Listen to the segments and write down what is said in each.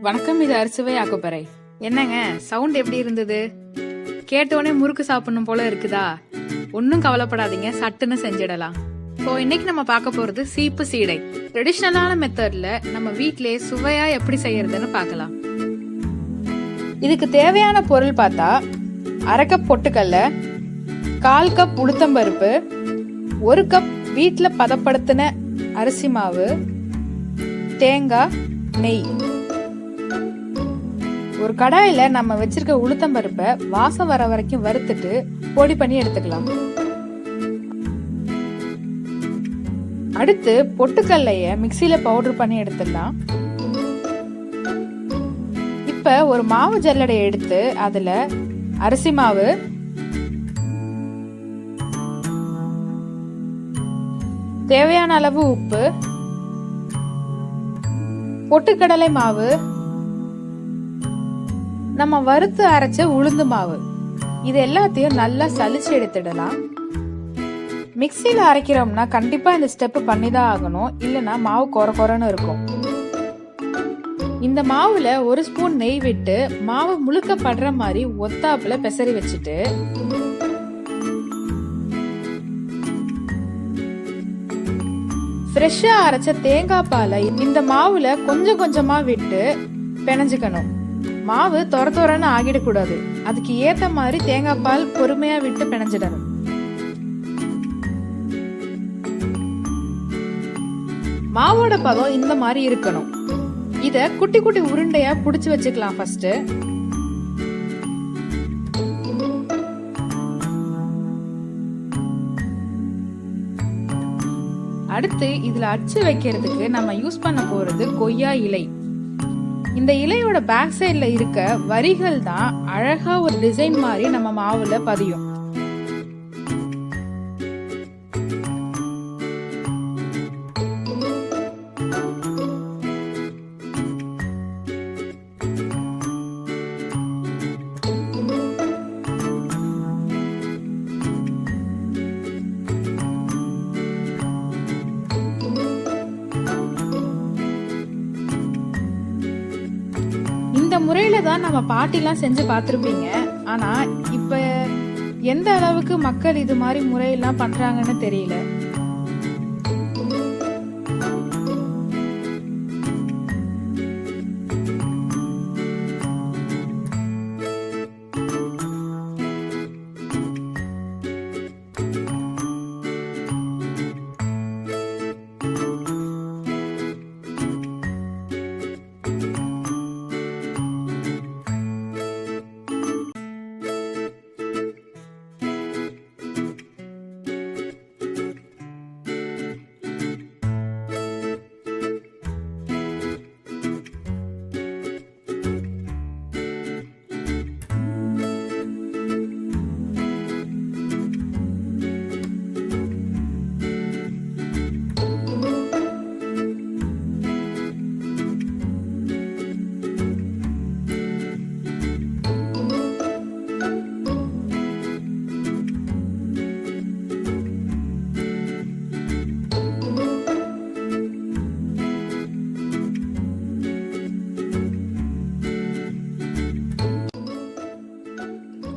வணக்கம், இது அரிசுவை ஆக்குப்பறை. என்னங்க சவுண்ட் எப்படி இருந்தது? கேட்டோடனே முறுக்கு சாப்பிடணும் போல இருக்குதா? ஒன்னும் கவலைப்படாதீங்க, சட்டுன்னு செஞ்சிடலாம். ஸோ இன்னைக்கு நம்ம பார்க்க போறது சீப்பு சீடை. ட்ரெடிஷ்னலான மெத்தட்ல நம்ம வீட்டிலேயே சுவையா எப்படி செய்யறதுன்னு பார்க்கலாம். இதுக்கு தேவையான பொருள் பார்த்தா 1/2 கப் பொட்டுக்கல்ல, 1/4 கப் உளுத்தம்பருப்பு, 1 கப் வீட்டில் பதப்படுத்தின அரிசி மாவு, தேங்காய், நெய். ஒரு கடாயில நம்ம வச்சிருக்க உளுத்தம்பருப்பை வாசம் வர வரைக்கும் வறுத்துட்டு பொடி பண்ணி எடுத்துக்கலாம். அடுத்து பொட்டுக்கல்லைய மிக்சியில பவுடர் பண்ணி எடுத்துடலாம். இப்ப ஒரு மாவு ஜல்லடை எடுத்து அதுல அரிசி மாவு, தேவையான அளவு உப்பு, பொட்டுக்கடலை மாவு, நம்ம வறுத்து அரைச்ச உளுந்து மாவு, இது எல்லாத்தையும் நல்லா சலிச்சு எடுத்துடலாம். மிக்சியில அரைக்கிறோம்னா கண்டிப்பா இந்த ஸ்டெப் பண்ணிதான் ஆகணும், இல்லைன்னா மாவு கொர கொரன்னு இருக்கும். இந்த மாவுல 1 ஸ்பூன் நெய் விட்டு மாவு முழுக்க படுற மாதிரி ஒத்தாப்புல பெசரி வச்சுட்டு ஃப்ரெஷ்ஷா அரைச்ச தேங்காய் பாலை இந்த மாவுல கொஞ்சம் கொஞ்சமா விட்டு பிணைஞ்சுக்கணும். மாவு தொரன்னு ஆகிடக்கூடாது, அதுக்கு ஏத்த மாதிரி தேங்காய் பால் பொறுமையா விட்டு பிணைஞ்சிடணும். மாவோட பதம் இந்த மாதிரி இருக்கணும். இத குட்டி குட்டி உருண்டையா புடிச்சு வச்சுக்கலாம். ஃபர்ஸ்ட் அடுத்து இதுல அச்சு வைக்கிறதுக்கு நம்ம யூஸ் பண்ண போறது கொய்யா இலை. இந்த இலையோட பேக் சைட்ல இருக்க வரிகள் தான் அழகா ஒரு டிசைன் மாதிரி நம்ம மாவுல பதியும். இந்த முறையில தான் நம்ம பாட்டிலாம் செஞ்சு பார்த்திருப்பீங்க. ஆனா இப்ப எந்த அளவுக்கு மக்கள் இது மாதிரி முறையெல்லாம் பண்றாங்கன்னு தெரியல.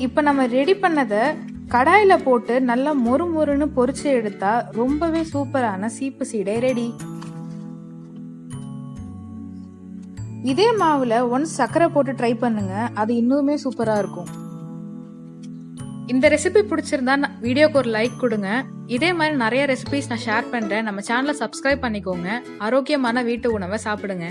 இப்ப நம்ம ரெடி பண்ணத கடாயில போட்டு நல்லா மொறு மொறுன்னு பொரிச்சு எடுத்தா ரொம்பவே சூப்பரான சீப்பு சீடை ரெடி. இதே மாவுல ஒன்ஸ் சர்க்கரை போட்டு ட்ரை பண்ணுங்க, அது இன்னுமே சூப்பரா இருக்கும். இந்த ரெசிபி பிடிச்சிருந்தா வீடியோக்கு ஒரு லைக் கொடுங்க. இதே மாதிரி நிறைய ரெசிபிஸ் நான் ஷேர் பண்றேன். நம்ம சேனலை சப்ஸ்கிரைப் பண்ணிக்கோங்க. ஆரோக்கியமான வீட்டு உணவை சாப்பிடுங்க.